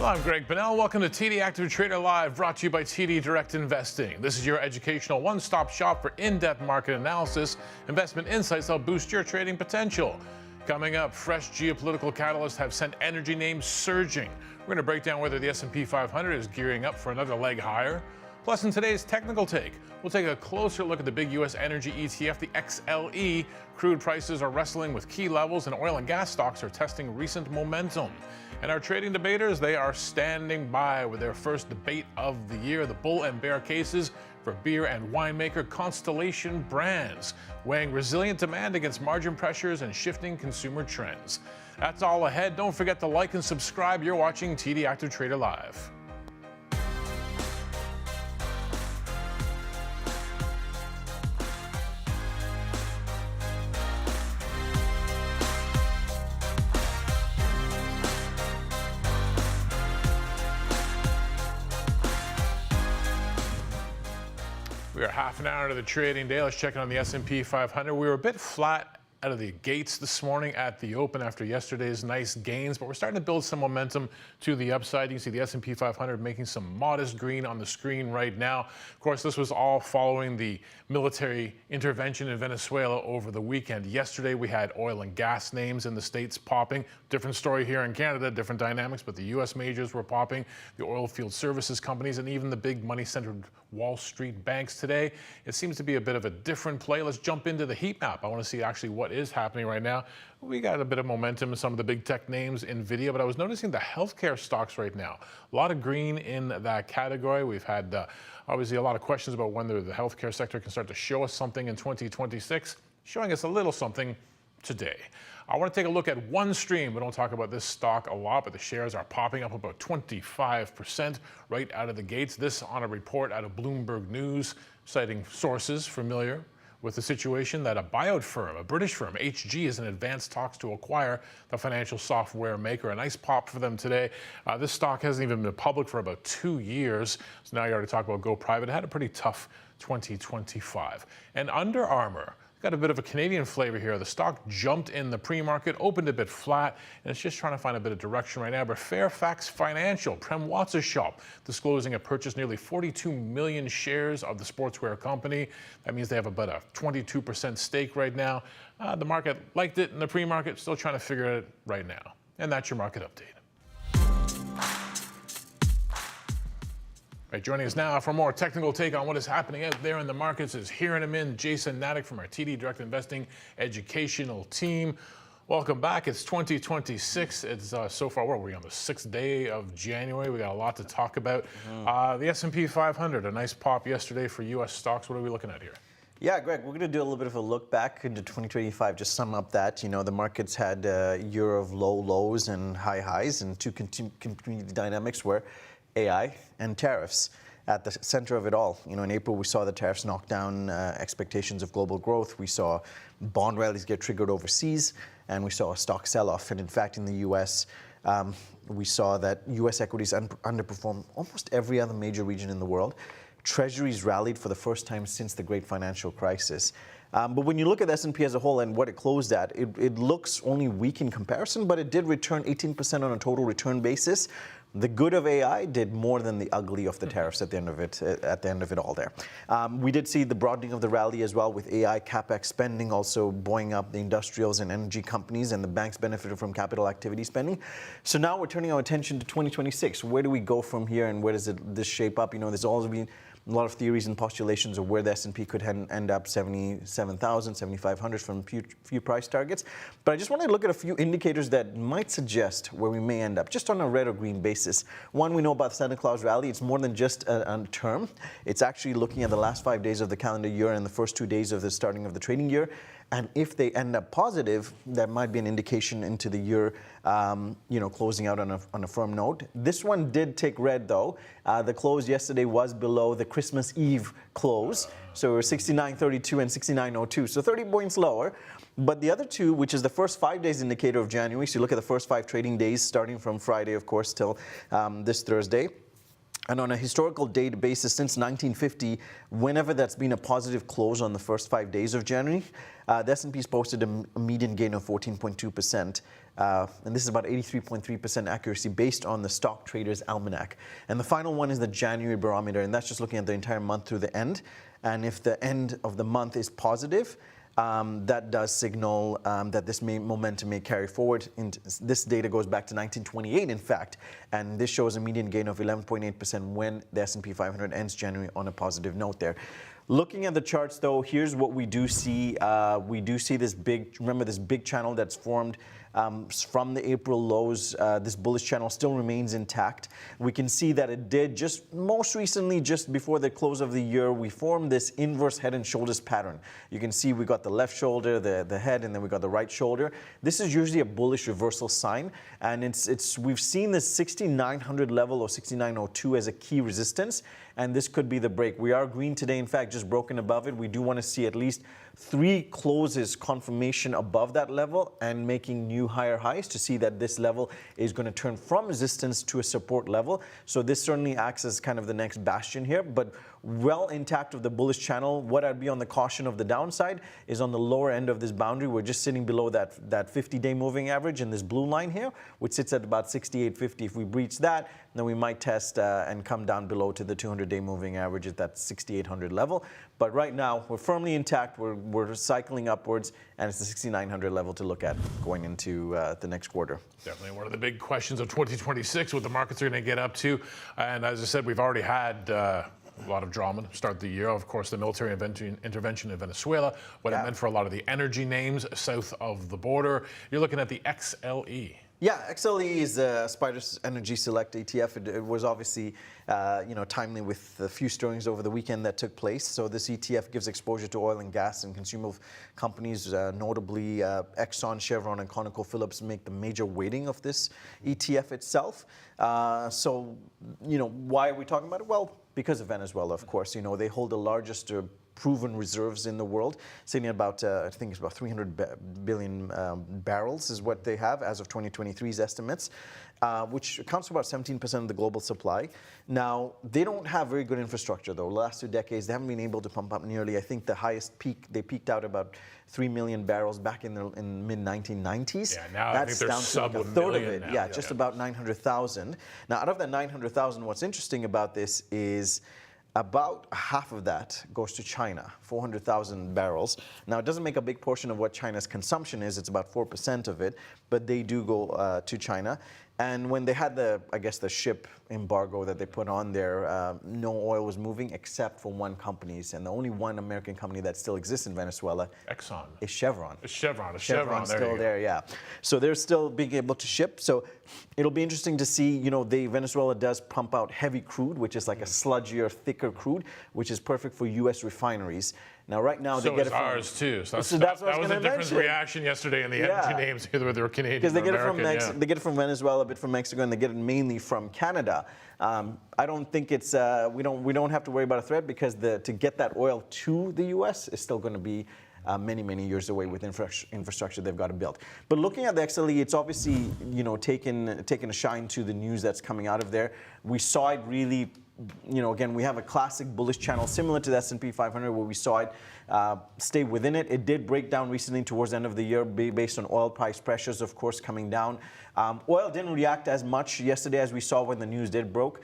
Hello, I'm Greg Bonnell. Welcome to TD Active Trader Live, brought to you by TD Direct Investing. This is your educational one-stop shop for in-depth market analysis, investment insights that'll boost your trading potential. Coming up, fresh geopolitical catalysts have sent energy names surging. We're going to break down whether the S&P 500 is gearing up for another leg higher. Plus, in today's technical take, we'll take a closer look at the big U.S. energy ETF, the XLE. Crude prices are wrestling with key levels, and oil and gas stocks are testing recent momentum. And our trading debaters, they are standing by with their first debate of the year, the bull and bear cases for beer and winemaker Constellation Brands, weighing resilient demand against margin pressures and shifting consumer trends. That's all ahead. Don't forget to like and subscribe. You're watching TD Active Trader Live. We are half an hour into the trading day. Let's check in on the S&P 500. We were a bit flat out of the gates this morning at the open after yesterday's nice gains, but we're starting to build some momentum to the upside. You can see the S&P 500 making some modest green on the screen right now. Of course, this was all following the military intervention in Venezuela over the weekend. Yesterday, we had oil and gas names in the States popping. Different story here in Canada, different dynamics, but the U.S. majors were popping, the oil field services companies, and even the big money-centered Wall Street banks today. It seems to be a bit of a different play. Let's jump into the heat map. I want to see actually what is happening right now. We got a bit of momentum in some of the big tech names, NVIDIA, but I was noticing the healthcare stocks right now. A lot of green in that category. We've had obviously a lot of questions about whether the healthcare sector can start to show us something in 2026, showing us a little something today. I want to take a look at OneStream. We don't talk about this stock a lot, but the shares are popping up about 25% right out of the gates. This on a report out of Bloomberg News, citing sources familiar with the situation that a buyout firm, a British firm, HG, is in advanced talks to acquire the financial software maker. A nice pop for them today. This stock hasn't even been public for about 2 years. So now you already talk about go private. It had a pretty tough 2025. And Under Armour, got a bit of a Canadian flavor here. The stock jumped in the pre-market, opened a bit flat, and it's just trying to find a bit of direction right now. But Fairfax Financial, Prem Watsa shop, disclosing a purchase nearly 42 million shares of the sportswear company. That means they have about a 22% stake right now. The market liked it in the pre-market, still trying to figure it right now. And that's your market update. Right, joining us now for a more technical take on what is happening out there in the markets is here in a minute, Jason Natick from our TD Direct Investing educational team. Welcome back. It's 2026. It's so far, what are we on the 6th day of January? We got a lot to talk about. The S&P 500, a nice pop yesterday for U.S. stocks. What are we looking at here? Yeah, Greg, we're going to do a little bit of a look back into 2025, just sum up that. You know, the markets had a year of low lows and high highs, and two continued dynamics were AI and tariffs at the center of it all. You know, in April, we saw the tariffs knock down expectations of global growth. We saw bond rallies get triggered overseas, and we saw a stock sell-off. And in fact, in the U.S., we saw that U.S. equities underperformed almost every other major region in the world. Treasuries rallied for the first time since the great financial crisis. But when you look at the S&P as a whole and what it closed at, it looks only weak in comparison, but it did return 18% on a total return basis. The good of AI did more than the ugly of the tariffs at the end of it all there. We did see the broadening of the rally as well, with AI CapEx spending also buoying up the industrials and energy companies, and the banks benefited from capital activity spending. So now we're turning our attention to 2026. Where do we go from here, and where does this shape up? You know, there's always been a lot of theories and postulations of where the S&P could end up, 77,000, 7,500 from few price targets. But I just want to look at a few indicators that might suggest where we may end up, just on a red or green basis. One, we know about the Santa Claus rally. It's more than just a term. It's actually looking at the last 5 days of the calendar year and the first 2 days of the starting of the trading year. And if they end up positive, that might be an indication into the year, you know, closing out on a firm note. This one did take red, though. The close yesterday was below the Christmas Eve close. So we're 69.32 and 69.02, so 30 points lower. But the other two, which is the first 5 days indicator of January, so you look at the first 5 trading days, starting from Friday, of course, till this Thursday. And on a historical data basis, since 1950, whenever that's been a positive close on the first 5 days of January, the S&P's posted a median gain of 14.2%. And this is about 83.3% accuracy based on the Stock Traders Almanac. And the final one is the January barometer, and that's just looking at the entire month through the end. And if the end of the month is positive, that does signal that this momentum may carry forward. This data goes back to 1928, in fact, and this shows a median gain of 11.8% when the S&P 500 ends January on a positive note there. Looking at the charts, though, here's what we do see. We do see this big, remember this big channel that's formed from the April lows. This bullish channel still remains intact. We can see that it did just most recently, just before the close of the year, we formed this inverse head and shoulders pattern. You can see we got the left shoulder, the head, and then we got the right shoulder. This is usually a bullish reversal sign, and we've seen this 6,900 level or 6,902 as a key resistance, and this could be the break. We are green today, in fact, just broken above it. We do want to see at least 3 closes confirmation above that level and making new higher highs to see that this level is going to turn from resistance to a support level. So this certainly acts as kind of the next bastion here, but well intact of the bullish channel. What I'd be on the caution of the downside is on the lower end of this boundary. We're just sitting below that 50-day moving average in this blue line here, which sits at about 68.50. If we breach that, then we might test and come down below to the 200-day moving average at that 6,800 level. But right now, we're firmly intact. We're cycling upwards, and it's the 6,900 level to look at going into the next quarter. Definitely one of the big questions of 2026, what the markets are going to get up to. And as I said, we've already had a lot of drama to start the year. Of course, the military intervention in Venezuela, what it meant for a lot of the energy names south of the border. You're looking at the XLE. Yeah, XLE is Spider's Energy Select ETF. It was obviously, timely with the few stirrings over the weekend that took place. So this ETF gives exposure to oil and gas and consumable companies, notably Exxon, Chevron, and ConocoPhillips make the major weighting of this ETF itself. Why are we talking about it? Well, because of Venezuela, of course. They hold the largest proven reserves in the world, sitting at about, I think it's about 300 billion barrels is what they have as of 2023's estimates, which accounts for about 17% of the global supply. Now, they don't have very good infrastructure, though. The last 2 decades, they haven't been able to pump up nearly, I think the highest peak, they peaked out about 3 million barrels back in mid-1990s. Yeah, now that's I think they're down sub to like a a third of million it. now. Yeah, just about 900,000. Now, out of that 900,000, what's interesting about this is about half of that goes to China, 400,000 barrels. Now, it doesn't make a big portion of what China's consumption is. It's about 4% of it, but they do go to China. And when they had the ship embargo that they put on there, no oil was moving except for one company. And the only one American company that still exists in Venezuela Exxon. is Chevron. Chevron's still there, yeah. So they're still being able to ship. So it'll be interesting to see, Venezuela does pump out heavy crude, which is like a sludgier, thicker crude, which is perfect for U.S. refineries. Now, right now, they get it from ours too. So that was a different reaction yesterday in the energy names, either they were Canadian because they get American, it from they get it from Venezuela, a bit from Mexico, and they get it mainly from Canada. I don't think it's we don't have to worry about a threat because to get that oil to the U.S. is still going to be many years away with infrastructure they've got to build. But looking at the XLE, it's obviously taken a shine to the news that's coming out of there. We saw it really. Again, we have a classic bullish channel similar to the S&P 500 where we saw it stay within it. It did break down recently towards the end of the year based on oil price pressures, of course, coming down. Oil didn't react as much yesterday as we saw when the news did broke.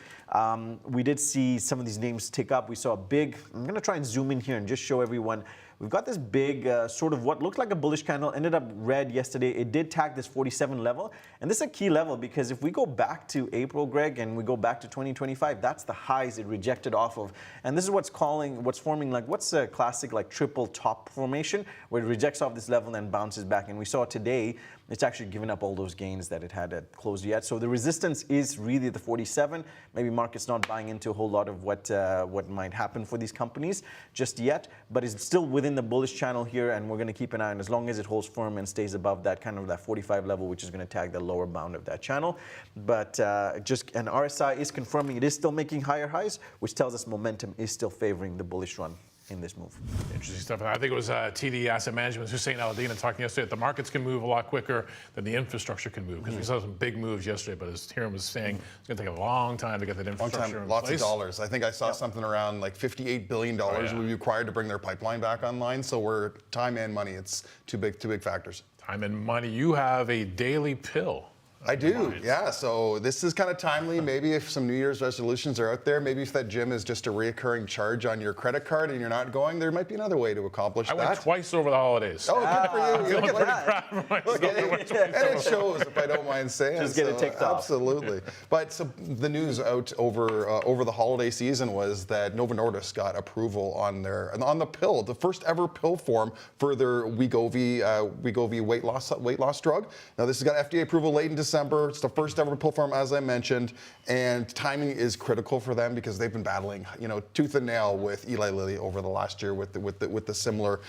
We did see some of these names tick up. We saw a big, I'm going to try and zoom in here and just show everyone. We've got this big sort of what looked like a bullish candle, ended up red yesterday. It did tag this 47 level. And this is a key level because if we go back to April, Greg, and we go back to 2025, that's the highs it rejected off of. And this is what's forming like, what's a classic like triple top formation where it rejects off this level and then bounces back. And we saw today, it's actually given up all those gains that it had at close yet. So the resistance is really the 47. Maybe market's not buying into a whole lot of what might happen for these companies just yet, but it's still within the bullish channel here, and we're going to keep an eye on as long as it holds firm and stays above that kind of that 45 level, which is going to tag the lower bound of that channel. But and RSI is confirming it is still making higher highs, which tells us momentum is still favoring the bullish run. in this move. Interesting stuff. I think it was TD Asset Management's Hussein Al-Adina talking yesterday that the markets can move a lot quicker than the infrastructure can move, because we saw some big moves yesterday, but as Hiram was saying, it's going to take a long time to get that infrastructure in Lots place. of dollars. I think I saw something around like $58 billion would be required to bring their pipeline back online. So we're time and money. It's two big factors. Time and money. You have a daily pill. I do, yeah. So this is kind of timely. Maybe if some New Year's resolutions are out there, maybe if that gym is just a reoccurring charge on your credit card and you're not going, there might be another way to accomplish that. I went twice over the holidays. Oh, good for you. I'm pretty proud of myself. And it shows, if I don't mind saying. Just get it ticked off. Absolutely. But so the news out over the holiday season was that Novo Nordisk got approval on the pill, the first ever pill form for their Wegovy weight loss drug. Now this has got FDA approval late in December. It's the first ever pill form, as I mentioned, and timing is critical for them because they've been battling, tooth and nail with Eli Lilly over the last year with the similar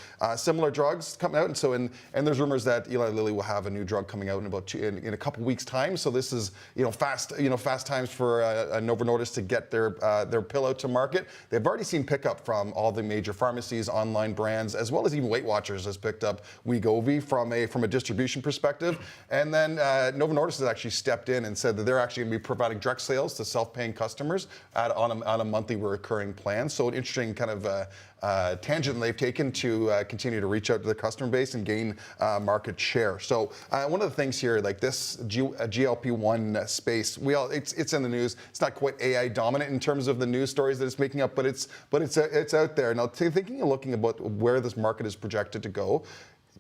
drugs coming out, and there's rumors that Eli Lilly will have a new drug coming out in a couple weeks' time. So this is fast times for Novo Nordisk to get their pill out to market. They've already seen pickup from all the major pharmacies, online brands, as well as even Weight Watchers has picked up Wegovy from a distribution perspective, and then Novo Nordisk has actually stepped in and said that they're actually going to be providing direct sales to self-paying customers on a monthly recurring plan. So an interesting kind of tangent they've taken to continue to reach out to the customer base and gain market share. So one of the things here, like this GLP-1 space, it's in the news. It's not quite AI dominant in terms of the news stories that it's making up, but it's out there. Now, thinking and looking about where this market is projected to go,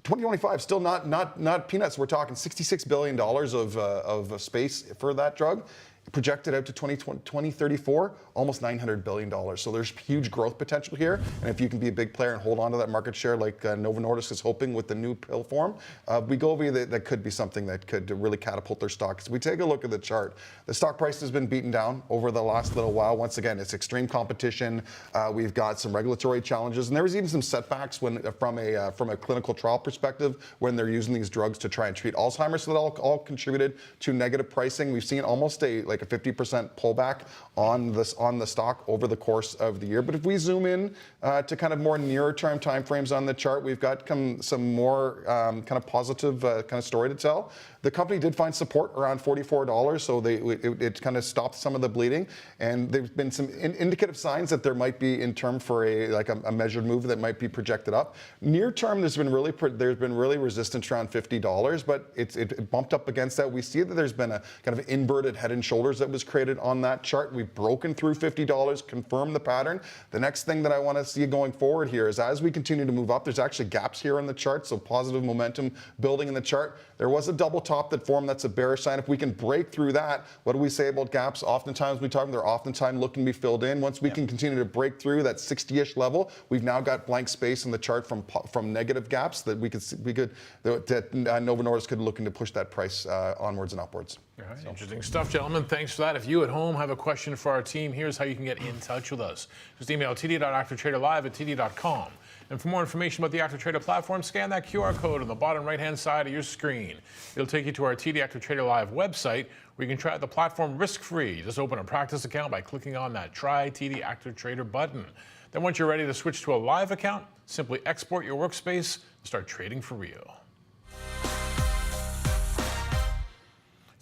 2025, still not peanuts. We're talking $66 billion of space for that drug. Projected out to 2034, almost $900 billion. So there's huge growth potential here. And if you can be a big player and hold on to that market share like Novo Nordisk is hoping with the new pill form, Wegovy, that could be something that could really catapult their stocks. If we take a look at the chart, the stock price has been beaten down over the last little while. Once again, it's extreme competition. We've got some regulatory challenges. And there was even some setbacks from a clinical trial perspective when they're using these drugs to try and treat Alzheimer's. So that all contributed to negative pricing. We've seen almost a 50% pullback on the stock over the course of the year. But if we zoom in to kind of more nearer term timeframes on the chart, we've got some more kind of positive kind of story to tell. The company did find support around $44, so it kind of stopped some of the bleeding. And there's been some indicative signs that there might be in term for a measured move that might be projected up. Near term, there's been really resistance around $50, but it bumped up against that. We see that there's been a kind of inverted head and shoulders that was created on that chart. We've broken through $50, confirmed the pattern. The next thing that I want to see going forward here is as we continue to move up, there's actually gaps here in the chart, so positive momentum building in the chart. There was a double top that formed. That's a bearish sign. If we can break through that, what do we say about gaps? Oftentimes we talk, they're oftentimes looking to be filled in. Once we can continue to break through that 60-ish level, we've now got blank space in the chart from negative gaps that Novo Nordisk could look into push that price onwards and upwards. All right, interesting stuff, gentlemen. Thanks for that. If you at home have a question for our team, here's how you can get in touch with us. Just email td.activetraderlive@td.com. And for more information about the Active Trader platform, scan that QR code on the bottom right-hand side of your screen. It'll take you to our TD Active Trader Live website, where you can try out the platform risk-free. Just open a practice account by clicking on that Try TD Active Trader button. Then once you're ready to switch to a live account, simply export your workspace and start trading for real.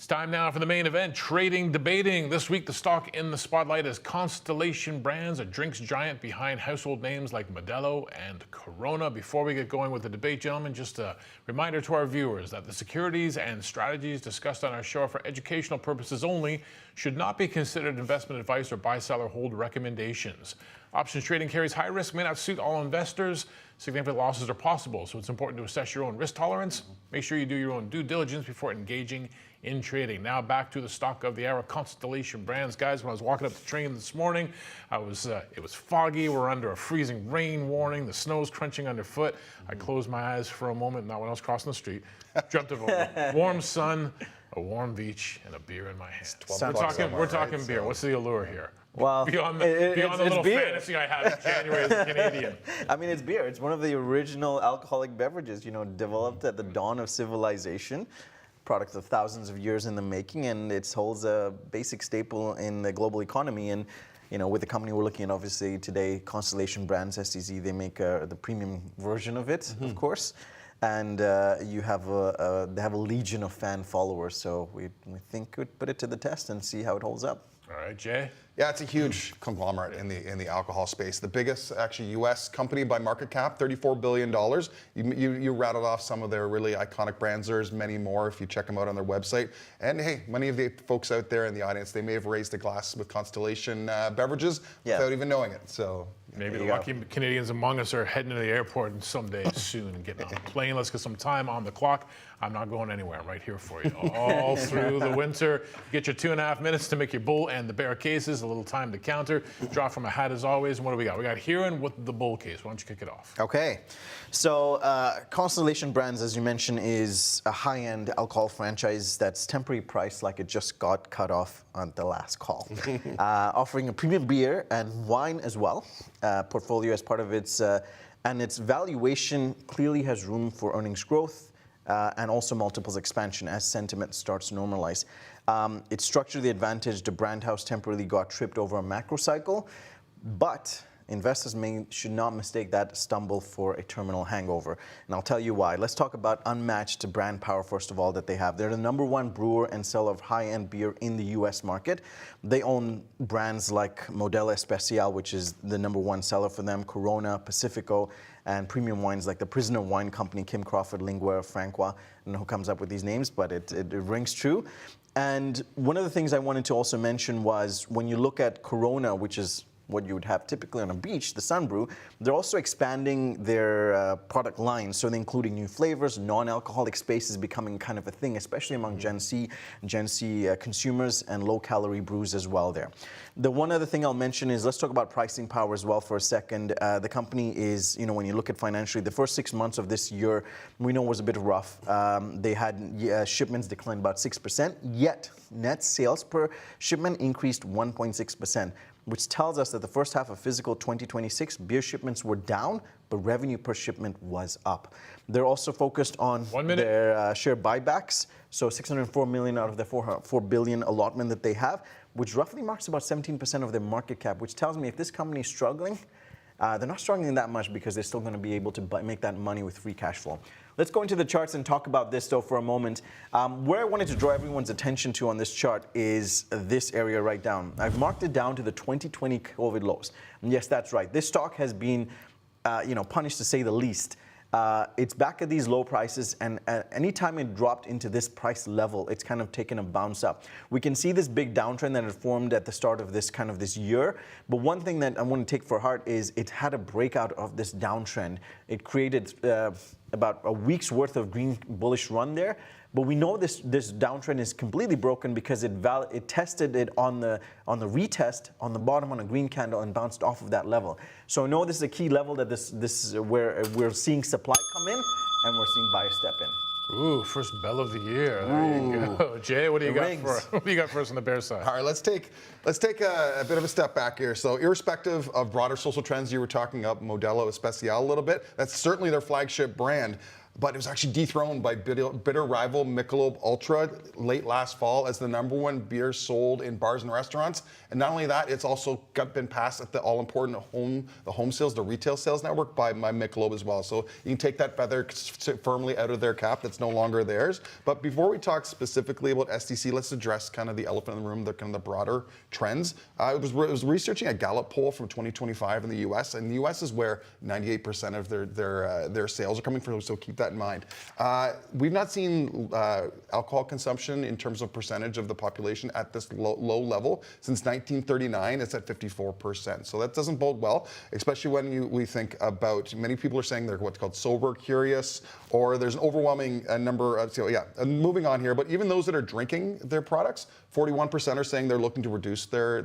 Time now for the main event, trading, debating. This week, the stock in the spotlight is Constellation Brands, a drinks giant behind household names like Modelo and Corona. Before we get going with the debate, gentlemen, just a reminder to our viewers that the securities and strategies discussed on our show are for educational purposes only, should not be considered investment advice or buy, sell, or hold recommendations. Options trading carries high risk, may not suit all investors. Significant losses are possible, so it's important to assess your own risk tolerance. Make sure you do your own due diligence before engaging in trading. Now back to the stock of the hour, Constellation Brands. Guys, when I was walking up the train this morning, it was foggy. We're under a freezing rain warning. The snow's crunching underfoot. I closed my eyes for a moment, not when I was crossing the street. Dreamt of a warm sun, a warm beach, and a beer in my hand. We're talking beer. What's the allure here? Well, beyond the little beer. fantasy I have in January as a Canadian. I mean, it's beer. It's one of the original alcoholic beverages, developed at the dawn of civilization, product of thousands of years in the making, and it holds a basic staple in the global economy. And with the company we're looking at, obviously today, Constellation Brands, STZ, they make the premium version of it, of course. And they have a legion of fan followers, so we think we'd put it to the test and see how it holds up. All right, Jay? Yeah, it's a huge conglomerate in the alcohol space. The biggest, actually, U.S. company by market cap, $34 billion. You rattled off some of their really iconic brands. There's many more if you check them out on their website. And hey, many of the folks out there in the audience, they may have raised a glass with Constellation beverages without even knowing it. So maybe the lucky Canadians among us are heading to the airport someday soon and getting on a plane. Let's get some time on the clock. I'm not going anywhere. I'm right here for you all through the winter. Get your 2.5 minutes to make your bull and the bear cases. A little time to counter. Draw from a hat as always. And what do we got? We got Huron with the bull case. Why don't you kick it off? Okay. So Constellation Brands, as you mentioned, is a high-end alcohol franchise that's temporary priced like it just got cut off on the last call. Offering a premium beer and wine as well. Portfolio as part of its, and its valuation clearly has room for earnings growth. And also multiples expansion as sentiment starts to normalize. It's structurally advantaged. The brand house temporarily got tripped over a macro cycle, but investors should not mistake that stumble for a terminal hangover. And I'll tell you why. Let's talk about unmatched brand power, first of all, that they have. They're the #1 brewer and seller of high-end beer in the U.S. market. They own brands like Modelo Especial, which is the #1 seller for them, Corona, Pacifico, and premium wines like the Prisoner Wine Company, Kim Crawford, Lingua, Francois. I don't know who comes up with these names, but it rings true. And one of the things I wanted to also mention was when you look at Corona, which is what you would have typically on a beach, the Sunbrew, they're also expanding their product lines. So they're including new flavors, non-alcoholic spaces becoming kind of a thing, especially among Gen Z consumers, and low-calorie brews as well there. The one other thing I'll mention is, let's talk about pricing power as well for a second. The company is, when you look at financially, the first 6 months of this year, we know was a bit rough. They had shipments declined about 6%, yet net sales per shipment increased 1.6%. Which tells us that the first half of fiscal 2026, beer shipments were down, but revenue per shipment was up. They're also focused on their share buybacks, so $604 million out of the $4 billion allotment that they have, which roughly marks about 17% of their market cap, which tells me if this company is struggling, they're not struggling that much because they're still going to be able to make that money with free cash flow. Let's go into the charts and talk about this, though, for a moment. Where I wanted to draw everyone's attention to on this chart is this area right down. I've marked it down to the 2020 COVID lows. And yes, that's right. This stock has been, punished to say the least. It's back at these low prices, and anytime it dropped into this price level, it's kind of taken a bounce up. We can see this big downtrend that it formed at the start of this year. But one thing that I want to take for heart is it had a breakout of this downtrend. It created about a week's worth of green bullish run there. But we know this downtrend is completely broken because it tested it on the retest on the bottom on a green candle and bounced off of that level. So I know this is a key level that this is where we're seeing supply come in and we're seeing buyers step in. Ooh, first bell of the year. There you go. Jay, what do you got for us on the bear side? All right, let's take a bit of a step back here. So irrespective of broader social trends, you were talking up Modelo Especial a little bit. That's certainly their flagship brand. But it was actually dethroned by bitter rival Michelob Ultra late last fall as the #1 beer sold in bars and restaurants. And not only that, it's also been passed at the all-important home sales, the retail sales network by Michelob as well. So you can take that feather firmly out of their cap. That's no longer theirs. But before we talk specifically about STC, let's address kind of the elephant in the room, the broader trends. I was researching a Gallup poll from 2025 in the U.S. And the U.S. is where 98% of their sales are coming from. So keep that in mind. We've not seen alcohol consumption in terms of percentage of the population at this low level since 1939. It's at 54%. So that doesn't bode well, especially when we think about, many people are saying they're what's called sober curious, or there's an overwhelming number of, moving on here, but even those that are drinking their products, 41% are saying they're looking to reduce their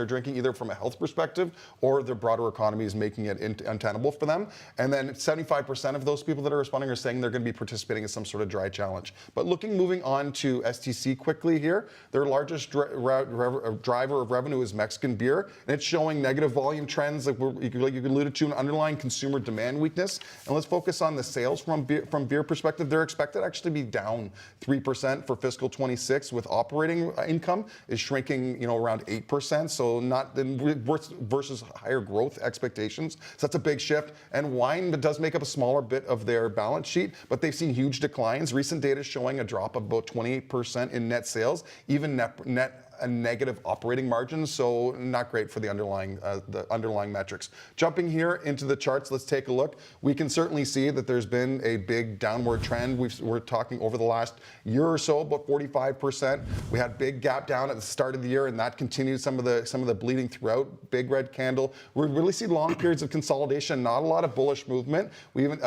drinking, either from a health perspective or the broader economy is making it untenable for them. And then 75% of those people that are responding are saying they're going to be participating in some sort of dry challenge. But moving on to STC quickly here, their largest driver of revenue is Mexican beer, and it's showing negative volume trends like you alluded to, an underlying consumer demand weakness. And let's focus on the sales from beer perspective. They're expected to actually be down 3% for fiscal 26, with operating income is shrinking, around 8%. So not versus higher growth expectations. So that's a big shift. And wine does make up a smaller bit of their balance sheet, but they've seen huge declines. Recent data showing a drop of about 28% in net sales, even net a negative operating margin, so not great for the underlying metrics. Jumping here into the charts, let's take a look. We can certainly see that there's been a big downward trend. We're talking over the last year or so, about 45%. We had big gap down at the start of the year, and that continued some of the bleeding throughout. Big red candle. We really see long periods of consolidation, not a lot of bullish movement. We even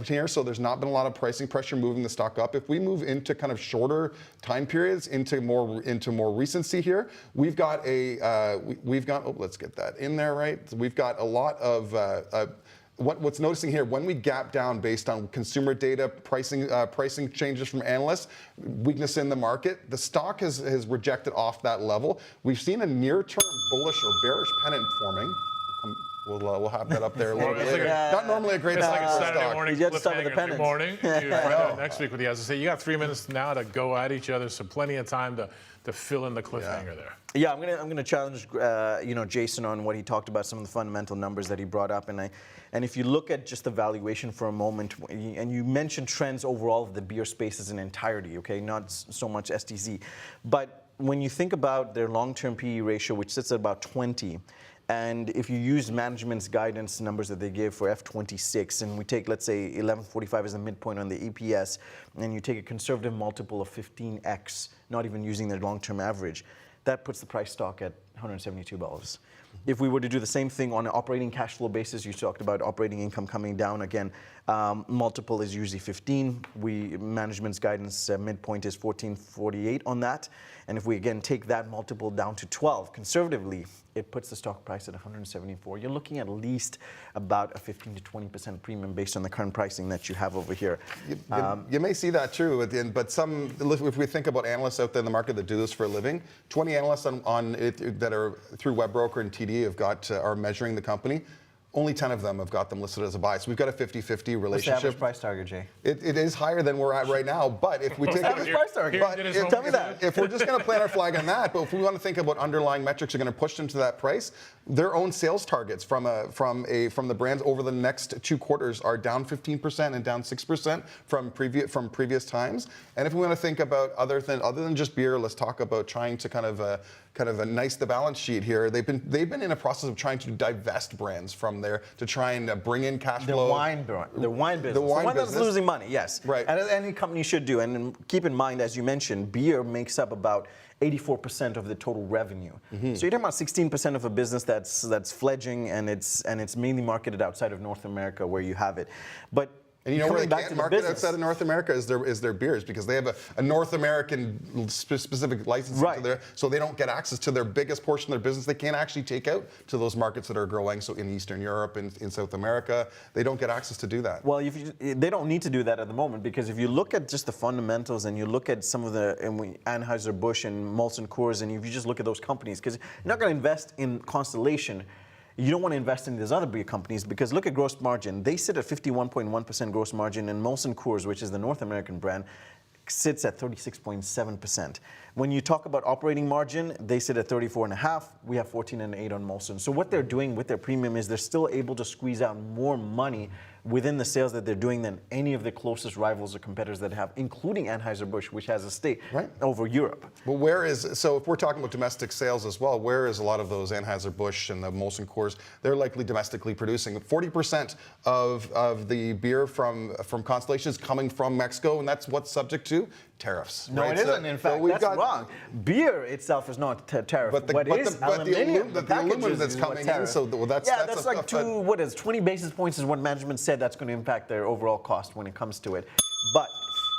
here, so there's not been a lot of pricing pressure moving the stock up. If we move into kind of shorter time periods, into more recency here, we've got let's get that in there, right? So we've got a lot of what's noticing here, when we gap down based on consumer data, pricing changes from analysts, weakness in the market, the stock has rejected off that level. We've seen a near-term bullish or bearish pennant forming. We'll have that up there a little bit later. Not normally a great It's stock like a for Saturday stock. morning You have to start with the cliffhanger. Good pennants. morning. You find out next week with you. As I say, you got 3 minutes now to go at each other, so plenty of time to fill in the cliffhanger there. Yeah, I'm gonna challenge Jason on what he talked about, some of the fundamental numbers that he brought up, and if you look at just the valuation for a moment, and you mentioned trends overall of the beer space as an entirety, okay, not so much STZ, but when you think about their long-term PE ratio, which sits at about 20. And if you use management's guidance numbers that they give for F26, and we take, let's say, 11.45 as the midpoint on the EPS, and you take a conservative multiple of 15x, not even using their long-term average, that puts the price stock at $172. If we were to do the same thing on an operating cash flow basis, you talked about operating income coming down again. Multiple is usually 15. Management's guidance midpoint is 14.48 on that. And if we again take that multiple down to 12, conservatively, it puts the stock price at 174. You're looking at least about a 15 to 20% premium based on the current pricing that you have over here. You may see that true, but if we think about analysts out there in the market that do this for a living, 20 analysts on it that are through Webroker and TD are measuring the company. Only 10 of them have got them listed as a buy. So we've got a 50-50 relationship. What's the average price target, Jay? It is higher than we're at right now, but if we take average price target? Tell me that. If we're just going to plant our flag on that, but if we want to think about underlying metrics are going to push them to that price, their own sales targets from the brands over the next 2 quarters are down 15% and down 6% from previous times. And if we want to think about other than just beer, let's talk about trying to kind of nice the balance sheet here. They've been in a process of trying to divest brands from there to try and bring in cash flow. The wine business. The one that's losing money, yes. Right. And any company should do. And keep in mind, as you mentioned, beer makes up about 84% of the total revenue. Mm-hmm. So you're talking about 16% of a business that's fledging, and it's mainly marketed outside of North America where you have it. But and you know where they can't market outside of North America is their beers, because they have a North American specific license to there, so they don't get access to their biggest portion of their business. They can't actually take out to those markets that are growing. So in Eastern Europe, in South America, they don't get access to do that. Well, they don't need to do that at the moment, because if you look at just the fundamentals and you look at some of the Anheuser-Busch and Molson Coors, and if you just look at those companies, because you're not going to invest in Constellation. You don't want to invest in these other beer companies, because look at gross margin. They sit at 51.1% gross margin, and Molson Coors, which is the North American brand, sits at 36.7%. When you talk about operating margin, they sit at 34.5%. We have 14.8% on Molson. So what they're doing with their premium is they're still able to squeeze out more money within the sales that they're doing than any of the closest rivals or competitors that have, including Anheuser-Busch, which has a stake over Europe. Well, so if we're talking about domestic sales as well, where is a lot of those Anheuser-Busch and the Molson Coors? They're likely domestically producing. 40% of the beer from Constellation is coming from Mexico, and that's what's subject to tariffs. No, it isn't. In fact, that's wrong. Beer itself is not tariff. But the aluminum that's coming in, so that's like 20 basis points is what management said that's going to impact their overall cost when it comes to it. But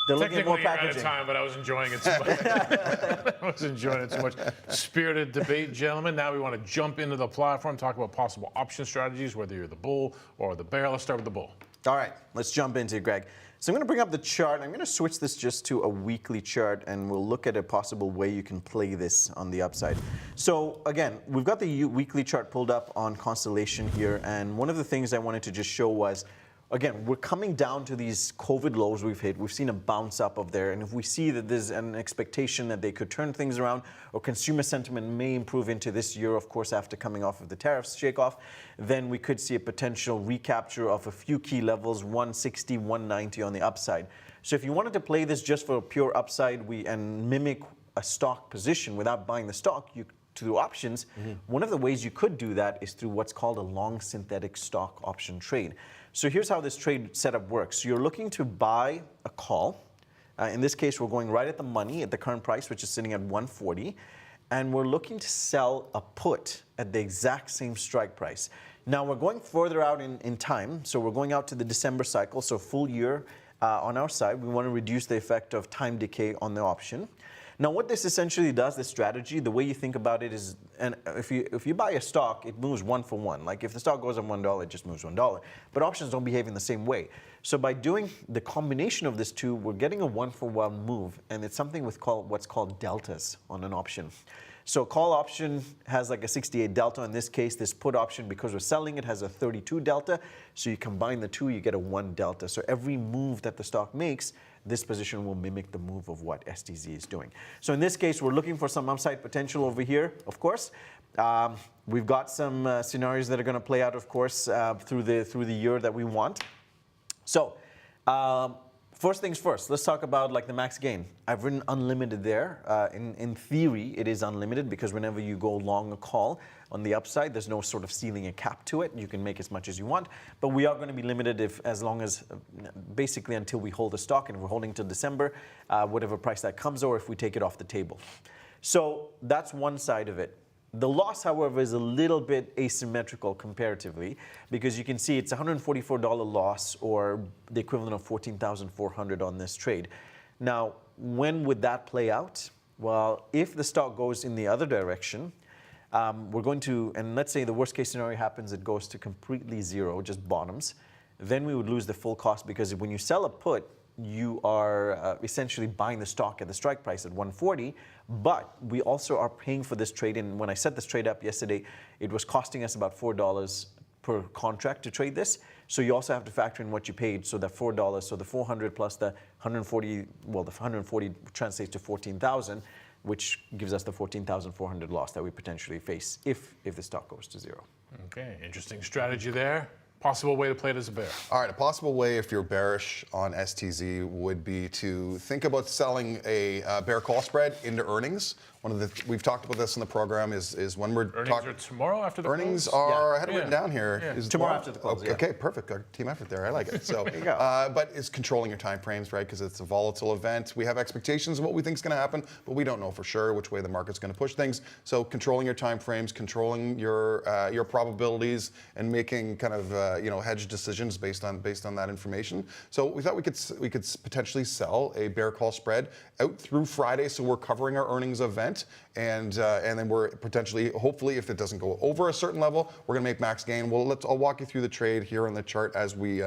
they're looking at more packaging. Out of time, but I was enjoying it too much. I was enjoying it too much. Spirited debate, gentlemen. Now we want to jump into the platform, talk about possible option strategies, whether you're the bull or the bear. Let's start with the bull. All right, let's jump into it, Greg. So I'm going to bring up the chart. I'm going to switch this just to a weekly chart, and we'll look at a possible way you can play this on the upside. So again, we've got the weekly chart pulled up on Constellation here, and one of the things I wanted to just show was, again, we're coming down to these COVID lows we've hit. We've seen a bounce up of there, and if we see that there's an expectation that they could turn things around, or consumer sentiment may improve into this year, of course, after coming off of the tariffs shake-off, then we could see a potential recapture of a few key levels, 160, 190 on the upside. So if you wanted to play this just for a pure upside and mimic a stock position without buying the stock, through options, one of the ways you could do that is through what's called a long synthetic stock option trade. So here's how this trade setup works. You're looking to buy a call. In this case, we're going right at the money at the current price, which is sitting at 140. And we're looking to sell a put at the exact same strike price. Now, we're going further out in time. So we're going out to the December cycle, so full year on our side. We want to reduce the effect of time decay on the option. Now, what this essentially does, this strategy, the way you think about it is, and if you buy a stock, it moves one for one. Like if the stock goes up $1, it just moves $1. But options don't behave in the same way. So by doing the combination of this two, we're getting a one-for-one move, and it's something with what's called deltas on an option. So call option has like a 68 delta. In this case, this put option, because we're selling it, has a 32 delta. So you combine the two, you get a 1 delta. So every move that the stock makes, this position will mimic the move of what STZ is doing. So in this case, we're looking for some upside potential over here, of course. We've got some scenarios that are going to play out, of course, through the year that we want. So first things first, let's talk about like the max gain. I've written unlimited there. In theory, it is unlimited because whenever you go long a call on the upside, there's no sort of ceiling and cap to it. You can make as much as you want, but we are going to be limited as long as basically until we hold the stock, and if we're holding till December, whatever price that comes, or if we take it off the table. So that's one side of it. The loss, however, is a little bit asymmetrical comparatively, because you can see it's $144 loss, or the equivalent of $14,400 on this trade. Now, when would that play out? Well, if the stock goes in the other direction, we're going to, and let's say the worst case scenario happens, it goes to completely zero, just bottoms, then we would lose the full cost, because when you sell a put, you are essentially buying the stock at the strike price at 140, but we also are paying for this trade. And when I set this trade up yesterday, it was costing us about $4 per contract to trade this. So you also have to factor in what you paid. So that $4, so the 400 plus the 140, well, the 140 translates to 14,000, which gives us the 14,400 loss that we potentially face if the stock goes to zero. Okay, interesting strategy there. Possible way to play it as a bear. All right, a possible way if you're bearish on STZ would be to think about selling a bear call spread into earnings. We've talked about this in the program is when we're Earnings are tomorrow after the earnings close? are, I had it written down here. Yeah. Is Tomorrow after the close, yeah. Okay, perfect. Our team effort there. I like it. So, There you go. but it's controlling your time frames, right? Because it's a volatile event. We have expectations of what we think is going to happen, but we don't know for sure which way the market's going to push things. So, controlling your time frames, controlling your probabilities, and making kind of hedge decisions based on that information. So, we thought we could potentially sell a bear call spread out through Friday, so we're covering our earnings event. And then we're potentially, hopefully, if it doesn't go over a certain level, we're going to make max gain. Well, I'll walk you through the trade here on the chart as we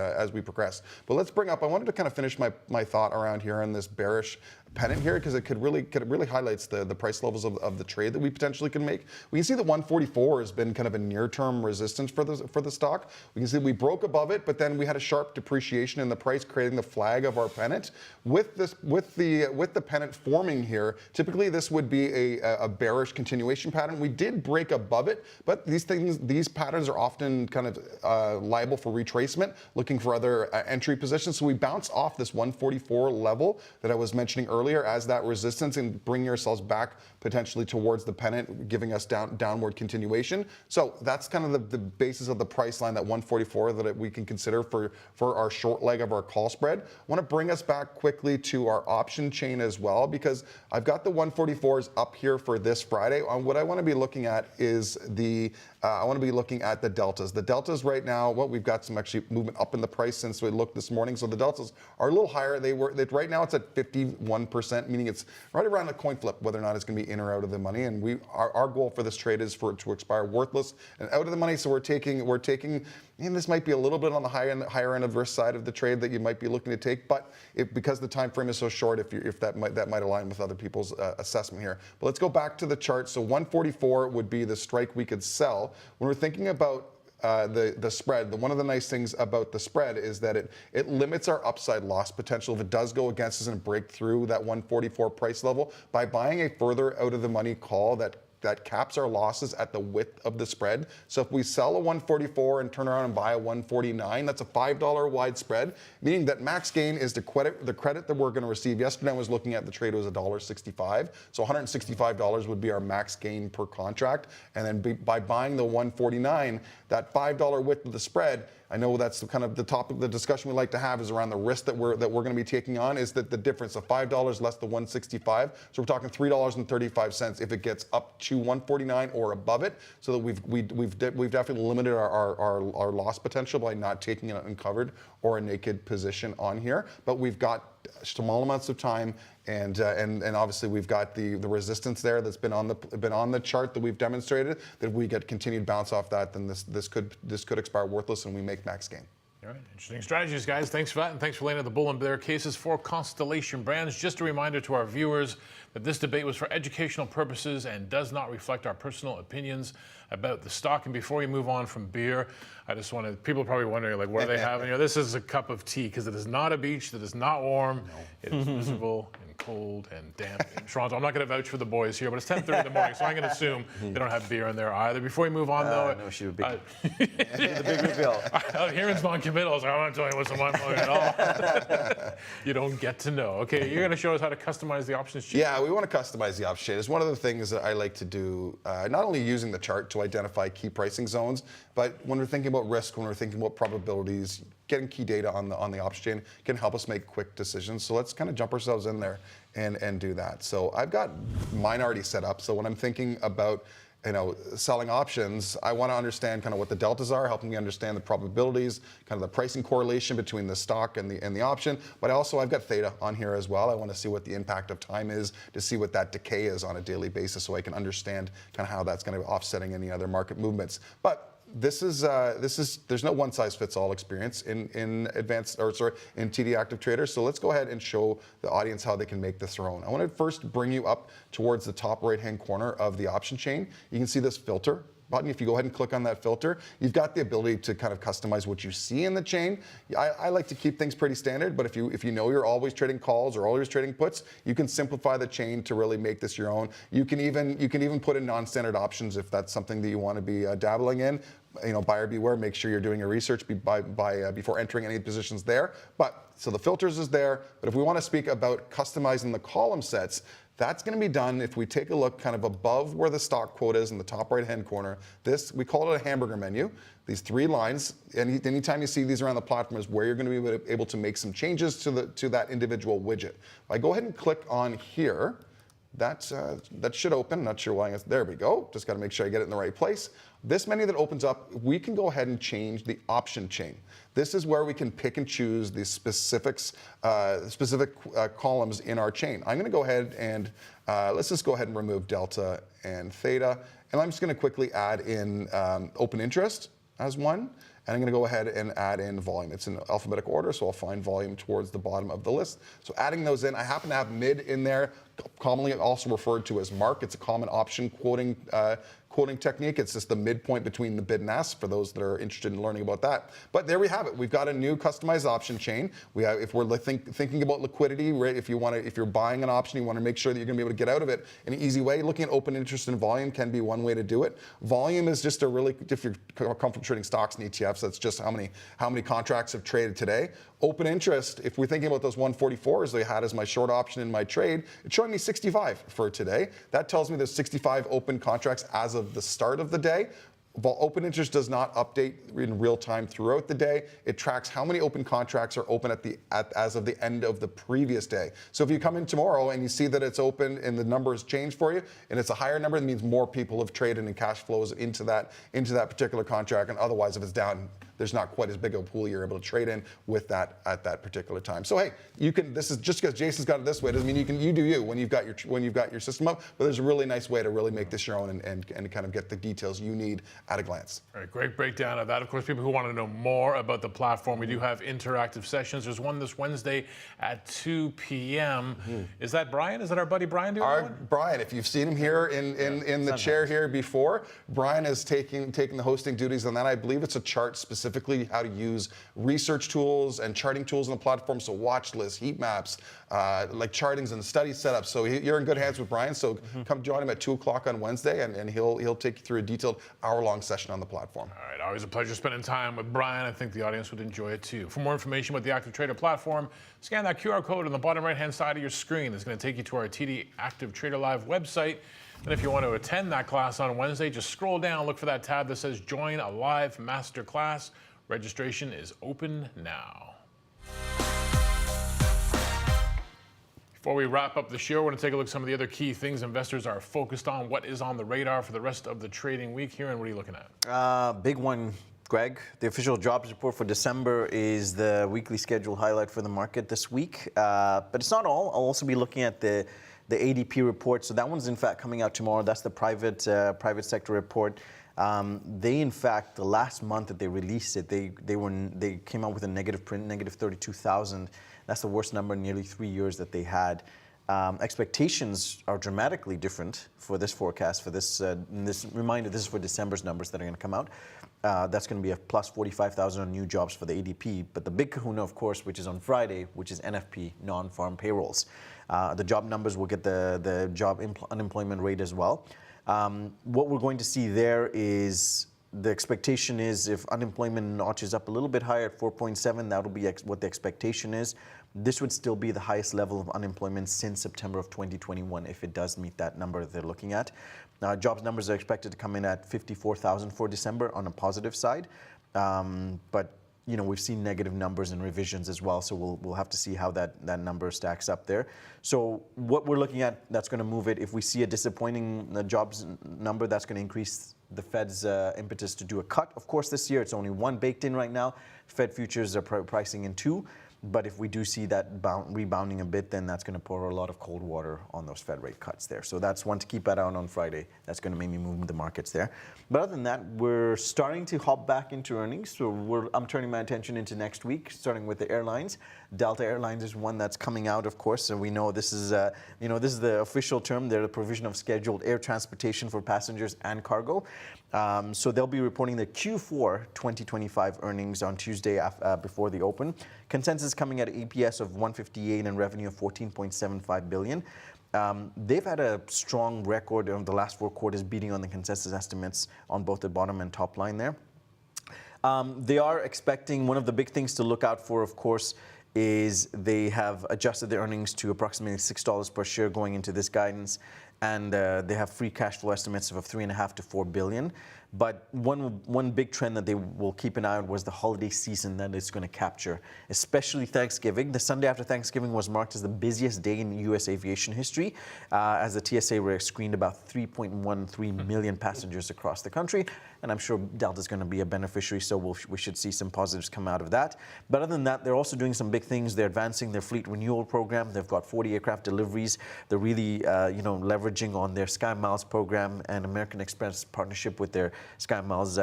progress. But let's bring up. I wanted to kind of finish my thought around here on this bearish pennant here, because it really highlights the price levels of the trade that we potentially can make. We can see that 144 has been kind of a near-term resistance for the stock. We can see we broke above it, but then we had a sharp depreciation in the price, creating the flag of our pennant. With the pennant forming here, typically this would be a bearish continuation pattern. We did break above it, but these patterns are often kind of liable for retracement, looking for other entry positions. So we bounced off this 144 level that I was mentioning earlier as that resistance, and bring yourselves back potentially towards the pennant, giving us downward continuation. So that's kind of the basis of the price line, that 144, that we can consider for our short leg of our call spread. I want to bring us back quickly to our option chain as well, because I've got the 144s up here for this Friday. What I want to be looking at is the I want to be looking at the deltas. The deltas right now, well, we've got some actually movement up in the price since we looked this morning. So the deltas are a little higher. Right now it's at 51%, meaning it's right around a coin flip, whether or not it's going to be in or out of the money. And our goal for this trade is for it to expire worthless and out of the money. So we're taking, and this might be a little bit on the higher end of risk side of the trade that you might be looking to take, but because the time frame is so short, if that might align with other people's assessment here. But let's go back to the chart. So 144 would be the strike we could sell. When we're thinking about the spread, one of the nice things about the spread is that it limits our upside loss potential if it does go against us and break through that 144 price level by buying a further out of the money call that caps our losses at the width of the spread. So if we sell a 144 and turn around and buy a 149, that's a $5 wide spread, meaning that max gain is the credit that we're going to receive. Yesterday I was looking at the trade, it was $1.65. So $165 would be our max gain per contract. And then by buying the 149, that $5 width of the spread, I know that's the kind of the topic, the discussion we like to have is around the risk that we're going to be taking on, is that the difference of $5 less the 165. So we're talking $3.35 if it gets up to 149 or above it. So that we've definitely limited our loss potential by not taking an uncovered or a naked position on here. But we've got small amounts of time, and obviously we've got the resistance there that's been on the chart that we've demonstrated. That if we get continued bounce off that, then this could expire worthless and we make max gain. All right, interesting strategies, guys. Thanks for that, and thanks for laying out the bull and bear cases for Constellation Brands. Just a reminder to our viewers that this debate was for educational purposes and does not reflect our personal opinions about the stock. And before we move on from beer, I just want to, people are probably wondering, like, what are they having? You know, this is a cup of tea because it is not a beach, that is not warm. No. It is miserable and cold and damp in Toronto. I'm not going to vouch for the boys here, but it's 10:30 in the morning, so I'm going to assume they don't have beer in there either. Before we move on, though, no, she would be the big reveal. Hearing's non-committal. I was like, I'm not telling you what's in my mug at all. You don't get to know. Okay, you're going to show us how to customize the options chain. Yeah, we want to customize the option chain. It's one of the things that I like to do, not only using the chart to identify key pricing zones, but when we're thinking about risk, when we're thinking about probabilities, getting key data on the option chain can help us make quick decisions. So let's kind of jump ourselves in there and do that. So I've got mine already set up. So when I'm thinking about selling options, I want to understand kind of what the deltas are, helping me understand the probabilities, kind of the pricing correlation between the stock and the option. But also I've got theta on here as well. I want to see what the impact of time is, to see what that decay is on a daily basis, so I can understand kind of how that's going to be offsetting any other market movements. But there's no one size fits all experience in TD Active Trader. So let's go ahead and show the audience how they can make this their own. I want to first bring you up towards the top right hand corner of the option chain. You can see this filter button. If you go ahead and click on that filter, you've got the ability to kind of customize what you see in the chain. I like to keep things pretty standard, but if you know you're always trading calls or always trading puts, you can simplify the chain to really make this your own. You can even put in non-standard options if that's something that you want to be dabbling in. Buyer beware. Make sure you're doing your research before entering any positions there. So the filters is there. But if we want to speak about customizing the column sets, that's going to be done if we take a look kind of above where the stock quote is in the top right-hand corner. We call it a hamburger menu. These three lines, anytime you see these around the platform, is where you're going to be able to make some changes to that individual widget. If I go ahead and click on here, that should open. Not sure why. There we go. Just got to make sure I get it in the right place. This menu that opens up, we can go ahead and change the option chain. This is where we can pick and choose the specific columns in our chain. I'm going to go ahead and let's just go ahead and remove delta and theta, and I'm just going to quickly add in open interest as one. And I'm going to go ahead and add in volume. It's in alphabetical order, so I'll find volume towards the bottom of the list. So adding those in, I happen to have mid in there, commonly also referred to as mark. It's a common option quoting technique. It's just the midpoint between the bid and ask for those that are interested in learning about that. But there we have it. We've got a new customized option chain. If we're thinking about liquidity, right? If you're buying an option, you want to make sure that you're going to be able to get out of it in an easy way. Looking at open interest and volume can be one way to do it. Volume is just if you're comfortable trading stocks and ETFs, that's just how many contracts have traded today. Open interest, if we're thinking about those 144s that I had as my short option in my trade, it's showing me 65 for today. That tells me there's 65 open contracts as of the start of the day. Open interest does not update in real time throughout the day. It tracks how many open contracts are open as of the end of the previous day. So if you come in tomorrow and you see that it's open and the number has changed for you, and it's a higher number, that means more people have traded and cash flows into that particular contract. And otherwise, if it's down, there's not quite as big of a pool you're able to trade in with that at that particular time. So hey, you can. This is just because Jason's got it this way doesn't mean you do you when you've got your system up. But there's a really nice way to really make this your own and kind of get the details you need at a glance. All right, great breakdown of that. Of course, people who want to know more about the platform, we do have interactive sessions. There's one this Wednesday at 2 p.m. Is that Brian? Is that our buddy Brian doing that one? Brian, if you've seen him here in the chair here before, Brian is taking the hosting duties on that. I believe it's a chart specifically how to use research tools and charting tools on the platform, so watch lists, heat maps, like chartings and study setups. So you're in good hands with Brian. So come join him at 2 o'clock on Wednesday, and he'll take you through a detailed hour-long session on the platform. All right, always a pleasure spending time with Brian. I think the audience would enjoy it too. For more information about the Active Trader platform, scan that QR code on the bottom right-hand side of your screen. It's going to take you to our TD Active Trader Live website. And if you want to attend that class on Wednesday, just scroll down, look for that tab that says Join a Live Master Class. Registration is open now. Before we wrap up the show, we're going to take a look at some of the other key things investors are focused on. What is on the radar for the rest of the trading week here, and what are you looking at? Big one, Greg. The official jobs report for December is the weekly schedule highlight for the market this week. But it's not all. I'll also be looking at the ADP report. So that one's in fact coming out tomorrow. That's the private sector report. They, in fact, the last month that they released it, they came out with a negative print, negative 32,000. That's the worst number in nearly 3 years that they had. Expectations are dramatically different for this forecast. For this reminder, this is for December's numbers that are going to come out. That's going to be a plus 45,000 on new jobs for the ADP. But the big kahuna, of course, which is on Friday, which is NFP, non-farm payrolls. The job numbers will get the job unemployment rate as well. What we're going to see there is the expectation is if unemployment notches up a little bit higher at 4.7, that'll be what the expectation is. This would still be the highest level of unemployment since September of 2021 if it does meet that number that they're looking at. Jobs numbers are expected to come in at 54,000 for December on a positive side, but you know, we've seen negative numbers and revisions as well, so we'll have to see how that number stacks up there. So what we're looking at, that's going to move it. If we see a disappointing jobs number, that's going to increase the Fed's impetus to do a cut. Of course, this year it's only one baked in right now. Fed futures are pricing in 2. But if we do see that rebounding a bit, then that's going to pour a lot of cold water on those Fed rate cuts there. So that's one to keep an eye on Friday. That's going to maybe move the markets there. But other than that, we're starting to hop back into earnings. So I'm turning my attention into next week, starting with the airlines. Delta Airlines is one that's coming out, of course. So we know this is, this is the official term. They're the provision of scheduled air transportation for passengers and cargo. So they'll be reporting their Q4 2025 earnings on Tuesday before the open. Consensus coming at an EPS of 158 and revenue of 14.75 billion. They've had a strong record on the last 4 quarters, beating on the consensus estimates on both the bottom and top line there. They are expecting, one of the big things to look out for, of course, is they have adjusted their earnings to approximately $6 per share going into this guidance, and they have free cash flow estimates of $3.5 to $4 billion. But one big trend that they will keep an eye on was the holiday season that it's going to capture, especially Thanksgiving. The Sunday after Thanksgiving was marked as the busiest day in U.S. aviation history, as the TSA screened about 3.13 million passengers across the country. And I'm sure Delta's going to be a beneficiary, so we should see some positives come out of that. But other than that, they're also doing some big things. They're advancing their fleet renewal program. They've got 40 aircraft deliveries. They're really, leveraging on their Sky Miles program and American Express partnership with their Sky Miles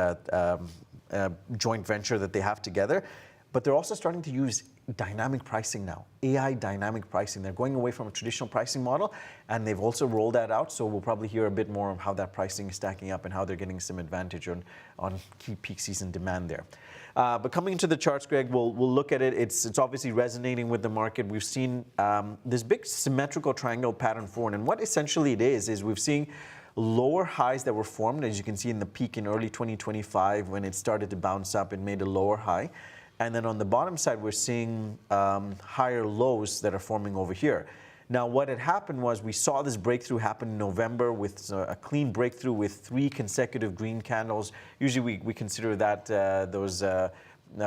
joint venture that they have together. But they're also starting to use dynamic pricing now, AI dynamic pricing. They're going away from a traditional pricing model, and they've also rolled that out. So we'll probably hear a bit more of how that pricing is stacking up and how they're getting some advantage on key peak season demand there. But coming into the charts, Greg, we'll look at it. It's obviously resonating with the market. We've seen this big symmetrical triangle pattern form, and what essentially it is we've seen lower highs that were formed, as you can see in the peak in early 2025 when it started to bounce up and made a lower high. And then on the bottom side, we're seeing higher lows that are forming over here. Now, what had happened was we saw this breakthrough happen in November with a clean breakthrough with 3 consecutive green candles. Usually we consider that those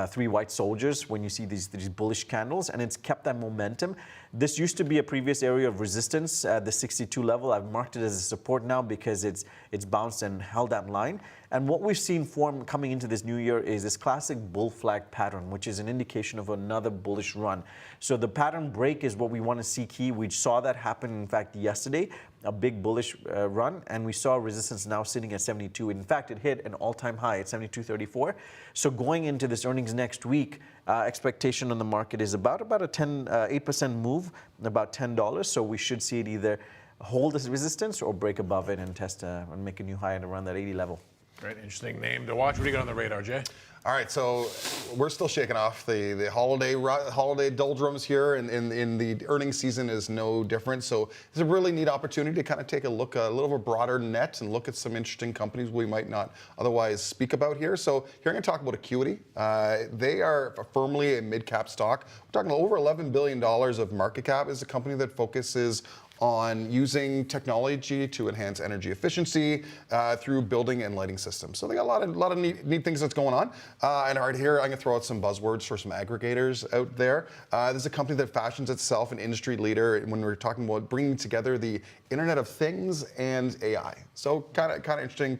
3 white soldiers when you see these bullish candles, and it's kept that momentum. This used to be a previous area of resistance at the 62 level. I've marked it as a support now because it's bounced and held that line. And what we've seen form coming into this new year is this classic bull flag pattern, which is an indication of another bullish run. So the pattern break is what we want to see key. We saw that happen, in fact, yesterday, a big bullish run, and we saw resistance now sitting at 72. In fact, it hit an all-time high at 72.34. So going into this earnings next week, expectation on the market is about a 8% move, about $10. So we should see it either hold this resistance or break above it and test and make a new high at around that 80 level. Great, interesting name to watch. What do you got on the radar, Jay? All right, so we're still shaking off the holiday doldrums here, and the earnings season is no different. So it's a really neat opportunity to kind of take a look, a little of a broader net, and look at some interesting companies we might not otherwise speak about here. So here I'm going to talk about Acuity. They are firmly a mid-cap stock. We're talking over $11 billion of market cap. Is a company that focuses on using technology to enhance energy efficiency through building and lighting systems. So they got a lot of neat things that's going on. And right here, I'm gonna throw out some buzzwords for some aggregators out there. This is a company that fashions itself an industry leader when we're talking about bringing together the Internet of Things and AI. So kind of interesting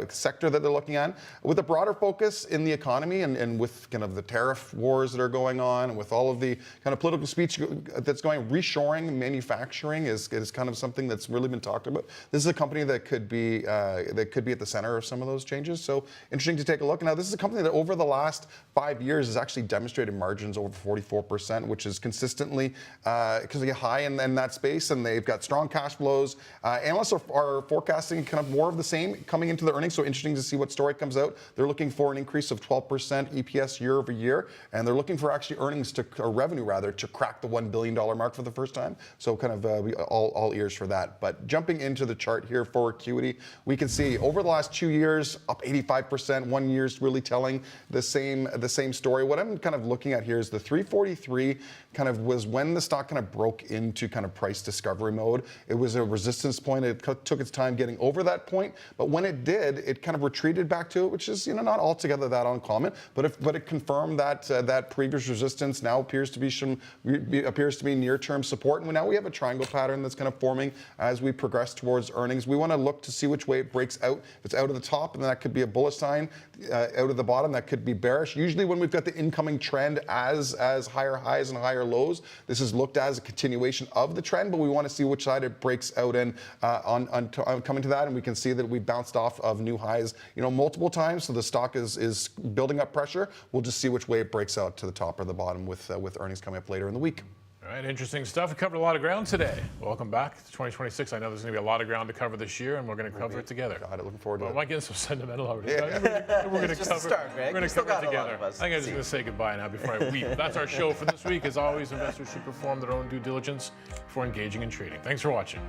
sector that they're looking at. With a broader focus in the economy and with kind of the tariff wars that are going on, and with all of the kind of political speech that's going, reshoring manufacturing is kind of something that's really been talked about. This is a company that could be at the center of some of those changes. So interesting to take a look. Now, this is a company that over the last 5 years has actually demonstrated margins over 44%, which is consistently high in that space, and they've got strong cash flows. Analysts are forecasting kind of more of the same coming into the earnings. So interesting to see what story comes out. They're looking for an increase of 12% EPS year over year, and they're looking for actually revenue to crack the $1 billion mark for the first time. So kind of all ears for that. But jumping into the chart here for Acuity, we can see over the last 2 years, up 85%. 1 year's really telling the same story. What I'm kind of looking at here is the 343 kind of was when the stock kind of broke into kind of price discovery mode. It was a resistance point. It took its time getting over that point, but when it did, it kind of retreated back to it, which is not altogether that uncommon. But it confirmed that previous resistance now appears to be near-term support, and now we have a triangle pattern that's kind of forming as we progress towards earnings. We want to look to see which way it breaks out. If it's out of the top, then that could be a bullish sign. Out of the bottom, that could be bearish. Usually when we've got the incoming trend as higher highs and higher lows, this is looked at as a continuation of the trend, but we want to see which side it breaks out in on coming to that, and we can see that we bounced off of new highs multiple times, so the stock is building up pressure. We'll just see which way it breaks out to the top or the bottom with earnings coming up later in the week. All right, interesting stuff. We covered a lot of ground today. Welcome back to 2026. I know there's going to be a lot of ground to cover this year, and we're going to cover it together. Got it. Looking forward to it. Am I getting so sentimental already? Yeah. We're going to Just cover, a start, Greg. we're going to cover it together. I think I'm just See. going to say goodbye now before I weep. That's our show for this week. As always, investors should perform their own due diligence before engaging in trading. Thanks for watching.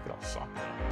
Get all sopped up.